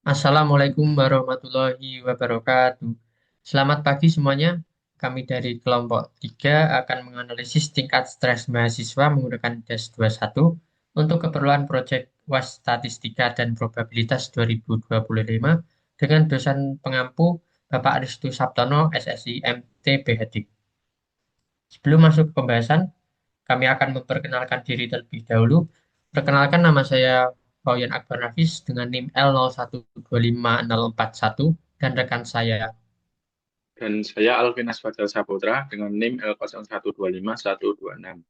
Assalamualaikum warahmatullahi wabarakatuh. Selamat pagi semuanya. Kami dari kelompok 3 akan menganalisis tingkat stres mahasiswa menggunakan DAS 21 untuk keperluan proyek UAS Statistika dan Probabilitas 2025 dengan dosen pengampu Bapak Aristu Saptono, SSI MT BHD. Sebelum masuk ke pembahasan, kami akan memperkenalkan diri terlebih dahulu. Perkenalkan, nama saya Fauyan Akbar Nafis dengan NIM L1125041 dan rekan saya. Dan saya Alvinas Fadel Saputra dengan NIM L01251126.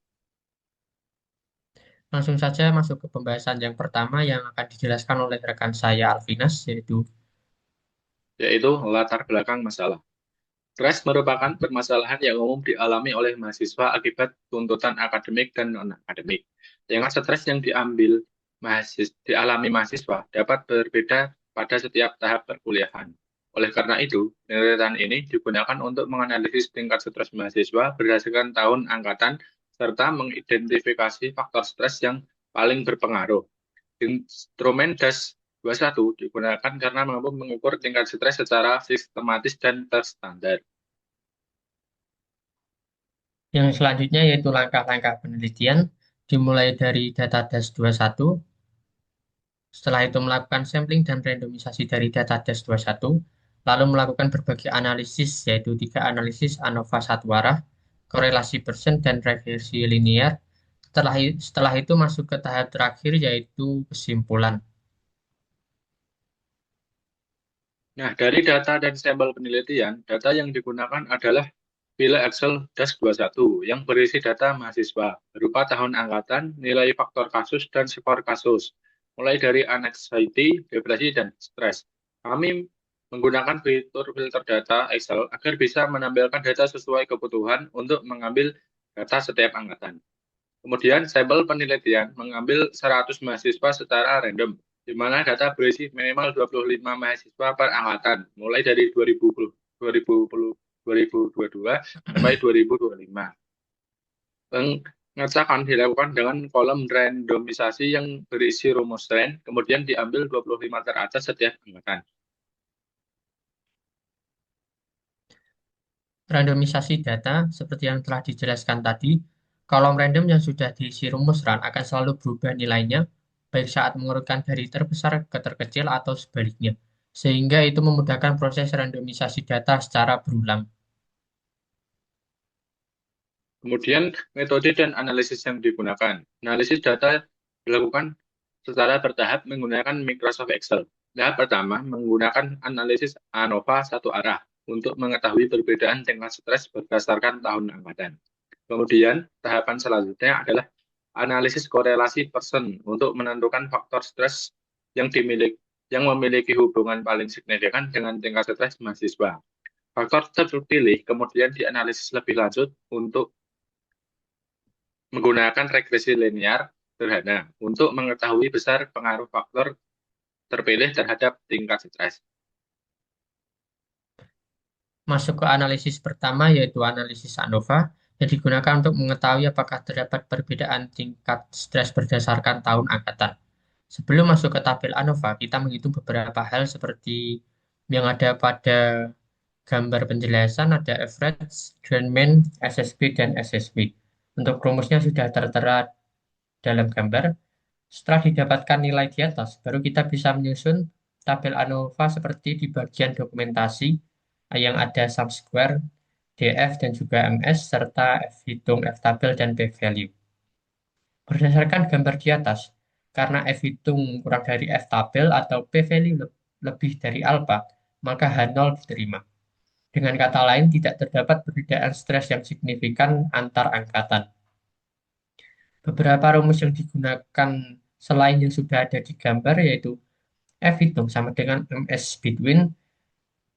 Langsung saja masuk ke pembahasan yang pertama yang akan dijelaskan oleh rekan saya Alvinas, yaitu Yaitu latar belakang masalah. Stres merupakan permasalahan yang umum dialami oleh mahasiswa akibat tuntutan akademik dan non-akademik. Tingkat stres yang dialami mahasiswa dapat berbeda pada setiap tahap perkuliahan. Oleh karena itu, penelitian ini digunakan untuk menganalisis tingkat stres mahasiswa berdasarkan tahun angkatan serta mengidentifikasi faktor stres yang paling berpengaruh. Instrumen DAS 21 digunakan karena mampu mengukur tingkat stres secara sistematis dan terstandar. yang selanjutnya yaitu langkah-langkah penelitian dimulai dari data DAS 21. Setelah itu melakukan sampling dan randomisasi dari data DAS 21, lalu melakukan berbagai analisis, yaitu 3 analisis ANOVA satu arah, korelasi persen, dan regresi linear. Setelah itu masuk ke tahap terakhir, yaitu kesimpulan. Nah, dari data dan sampel penelitian, data yang digunakan adalah file Excel DAS 21 yang berisi data mahasiswa berupa tahun angkatan, nilai faktor kasus, dan skor kasus, mulai dari anxiety, depresi, dan stres. Kami menggunakan fitur filter data Excel agar bisa menampilkan data sesuai kebutuhan untuk mengambil data setiap angkatan. Kemudian, sampel penelitian mengambil 100 mahasiswa secara random, di mana data berisi minimal 25 mahasiswa per angkatan, mulai dari 2022 sampai 2025. Pengecekan dilakukan dengan kolom randomisasi yang berisi rumus tren, kemudian diambil 25 teratas setiap angkatan. Randomisasi data, seperti yang telah dijelaskan tadi, kolom random yang sudah diisi rumus run akan selalu berubah nilainya, baik saat mengurutkan dari terbesar ke terkecil atau sebaliknya, sehingga itu memudahkan proses randomisasi data secara berulang. Kemudian, metode dan analisis yang digunakan. Analisis data dilakukan secara bertahap menggunakan Microsoft Excel. Tahap pertama menggunakan analisis ANOVA satu arah untuk mengetahui perbedaan tingkat stres berdasarkan tahun angkatan. Kemudian, tahapan selanjutnya adalah analisis korelasi person untuk menentukan faktor stres yang memiliki hubungan paling signifikan dengan tingkat stres mahasiswa. Faktor terpilih kemudian dianalisis lebih lanjut untuk menggunakan regresi linear sederhana untuk mengetahui besar pengaruh faktor terpilih terhadap tingkat stres. Masuk ke analisis pertama, yaitu analisis ANOVA, yang digunakan untuk mengetahui apakah terdapat perbedaan tingkat stres berdasarkan tahun angkatan. Sebelum masuk ke tabel ANOVA, kita menghitung beberapa hal seperti yang ada pada gambar penjelasan, ada average, grand mean, SSB, dan SSB. Untuk rumusnya sudah tertera dalam gambar. Setelah didapatkan nilai di atas, baru kita bisa menyusun tabel ANOVA seperti di bagian dokumentasi yang ada sum square, DF, dan juga MS, serta F hitung, F tabel, dan P value. Berdasarkan gambar di atas, karena F hitung kurang dari F tabel atau P value lebih dari alpha, maka H0 diterima. Dengan kata lain, tidak terdapat perbedaan stres yang signifikan antar angkatan. Beberapa rumus yang digunakan selain yang sudah ada di gambar, yaitu F hitung sama dengan MS between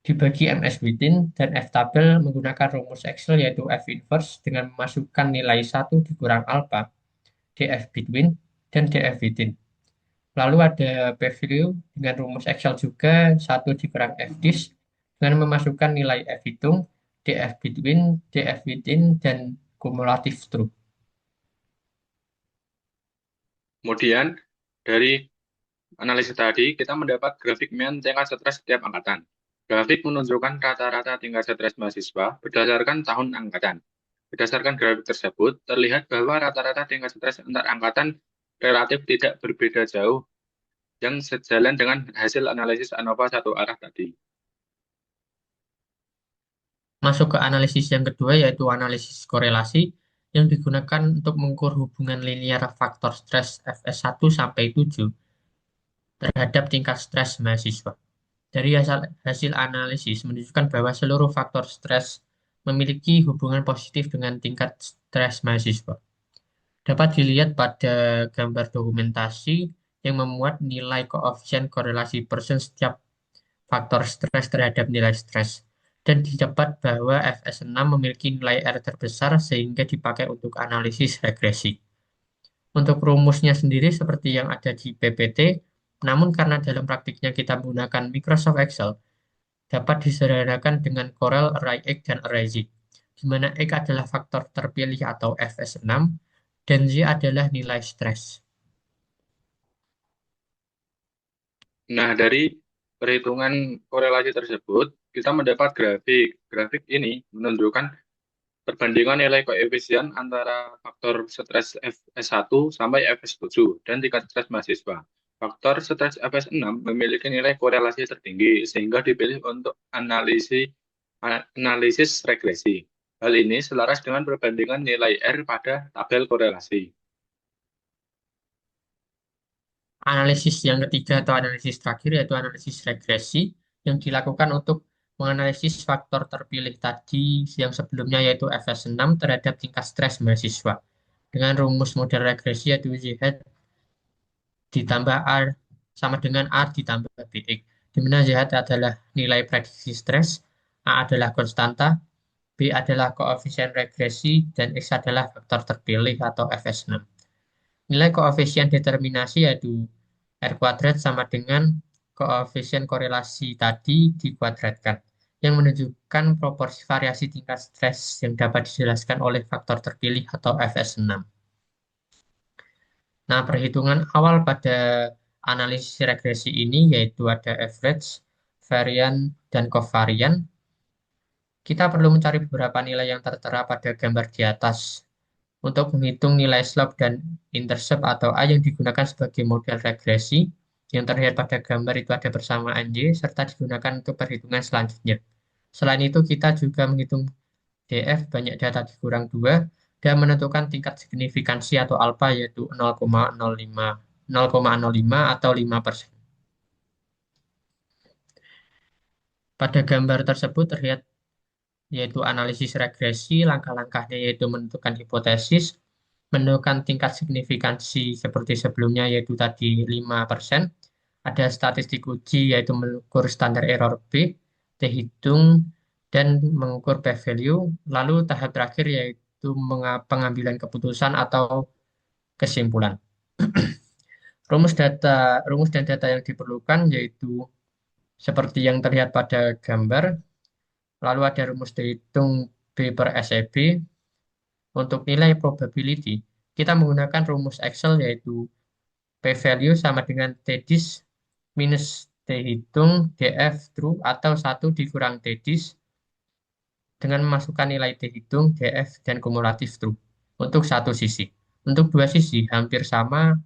dibagi MS within, dan F tabel menggunakan rumus Excel yaitu F inverse dengan memasukkan nilai 1 dikurang alpha, DF between, dan DF within. Lalu ada P value dengan rumus Excel juga 1 dikurang F dis dengan memasukkan nilai F hitung, DF between, DF within, dan kumulatif true. Kemudian dari analisis tadi, kita mendapat grafik mean tingkat stres setiap angkatan. Grafik menunjukkan rata-rata tingkat stres mahasiswa berdasarkan tahun angkatan. Berdasarkan grafik tersebut, terlihat bahwa rata-rata tingkat stres antar angkatan relatif tidak berbeda jauh yang sejalan dengan hasil analisis ANOVA satu arah tadi. Masuk ke analisis yang kedua yaitu analisis korelasi yang digunakan untuk mengukur hubungan linear faktor stres FS1 sampai 7 terhadap tingkat stres mahasiswa. Dari hasil analisis menunjukkan bahwa seluruh faktor stres memiliki hubungan positif dengan tingkat stres mahasiswa. Dapat dilihat pada gambar dokumentasi yang memuat nilai koefisien korelasi persen setiap faktor stres terhadap nilai stres. Dan didapat bahwa FS6 memiliki nilai R terbesar sehingga dipakai untuk analisis regresi. Untuk rumusnya sendiri seperti yang ada di PPT, namun karena dalam praktiknya kita menggunakan Microsoft Excel, dapat disederhanakan dengan Corel, Array X, dan Array Z, di mana X adalah faktor terpilih atau FS6, dan Z adalah nilai stres. Nah, dari perhitungan korelasi tersebut, kita mendapat grafik. Grafik ini menunjukkan perbandingan nilai koefisien antara faktor stres FS1 sampai FS7 dan tingkat stres mahasiswa. Faktor stres FS6 memiliki nilai korelasi tertinggi sehingga dipilih untuk analisis regresi. Hal ini selaras dengan perbandingan nilai R pada tabel korelasi. Analisis yang ketiga atau analisis terakhir yaitu analisis regresi yang dilakukan untuk menganalisis faktor terpilih tadi yang sebelumnya yaitu FS6 terhadap tingkat stres mahasiswa. Dengan rumus model regresi yaitu ZH ditambah R sama dengan R ditambah BX, di mana ZH adalah nilai prediksi stres, A adalah konstanta, B adalah koefisien regresi, dan X adalah faktor terpilih atau FS6. Nilai koefisien determinasi yaitu R kuadrat sama dengan koefisien korelasi tadi dikuadratkan, yang menunjukkan proporsi variasi tingkat stres yang dapat dijelaskan oleh faktor terpilih atau FS6. Nah, perhitungan awal pada analisis regresi ini yaitu ada average, varian, dan covarian. Kita perlu mencari beberapa nilai yang tertera pada gambar di atas untuk menghitung nilai slope dan intercept atau A yang digunakan sebagai model regresi. Yang terlihat pada gambar itu ada persamaan Y serta digunakan untuk perhitungan selanjutnya. Selain itu, kita juga menghitung DF banyak data dikurang 2 dan menentukan tingkat signifikansi atau alfa yaitu 0,05 atau 5%. Pada gambar tersebut terlihat yaitu analisis regresi, langkah-langkahnya yaitu menentukan hipotesis, menentukan tingkat signifikansi seperti sebelumnya yaitu tadi 5%, ada statistik uji yaitu mengukur standar error B, T-hitung, dan mengukur p-value, lalu tahap terakhir yaitu pengambilan keputusan atau kesimpulan. Rumus dan data yang diperlukan yaitu seperti yang terlihat pada gambar, lalu ada rumus dihitung B per SEB. Untuk nilai probability, kita menggunakan rumus Excel yaitu p-value sama dengan t-dis minus t-hitung df true atau 1 dikurang t-dis dengan memasukkan nilai t-hitung, df, dan kumulatif true untuk satu sisi. Untuk dua sisi hampir sama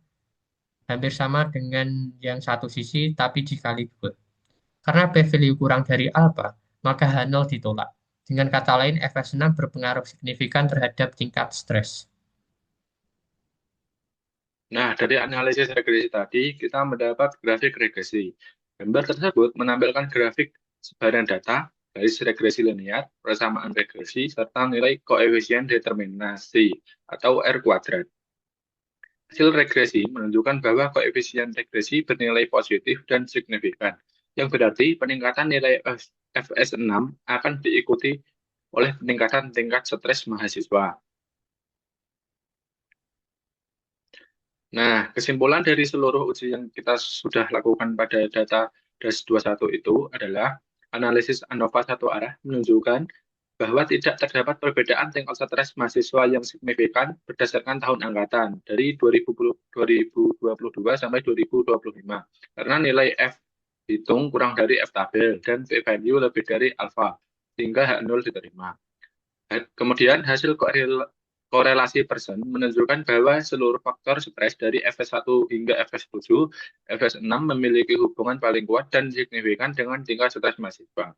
dengan yang satu sisi tapi dikali 2. Karena p-value kurang dari alpha, maka H0 ditolak. Dengan kata lain, FS6 berpengaruh signifikan terhadap tingkat stres. Nah, dari analisis regresi tadi, kita mendapat grafik regresi. Gambar tersebut menampilkan grafik sebaran data, garis regresi linear, persamaan regresi, serta nilai koefisien determinasi atau R kuadrat. Hasil regresi menunjukkan bahwa koefisien regresi bernilai positif dan signifikan, yang berarti peningkatan nilai FS6 akan diikuti oleh peningkatan tingkat stres mahasiswa. Nah, kesimpulan dari seluruh uji yang kita sudah lakukan pada data DAS 21 itu adalah analisis ANOVA satu arah menunjukkan bahwa tidak terdapat perbedaan tingkat stres mahasiswa yang signifikan berdasarkan tahun angkatan dari 2022 sampai 2025. Karena nilai F hitung kurang dari F tabel dan p-value lebih dari alfa, sehingga H0 diterima. Kemudian hasil korelasi Pearson menunjukkan bahwa seluruh faktor stres dari FS1 hingga FS7, FS6 memiliki hubungan paling kuat dan signifikan dengan tingkat stres mahasiswa.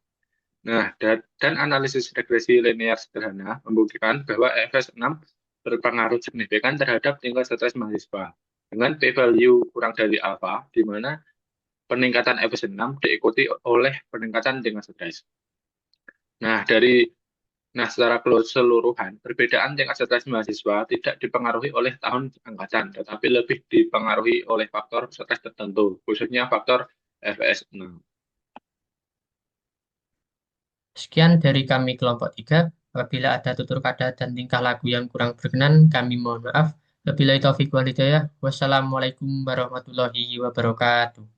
Nah, dan analisis regresi linear sederhana membuktikan bahwa FS6 berpengaruh signifikan terhadap tingkat stres mahasiswa dengan p-value kurang dari alfa, di mana peningkatan FS6 diikuti oleh peningkatan tingkat stres. Nah, secara keseluruhan, perbedaan tingkat stres mahasiswa tidak dipengaruhi oleh tahun angkatan, tetapi lebih dipengaruhi oleh faktor stres tertentu, khususnya faktor FS6. Sekian dari kami kelompok 3. Apabila ada tutur kata dan tingkah laku yang kurang berkenan, kami mohon maaf. Wabillahi taufiq wal hidayah. Wassalamualaikum warahmatullahi wabarakatuh.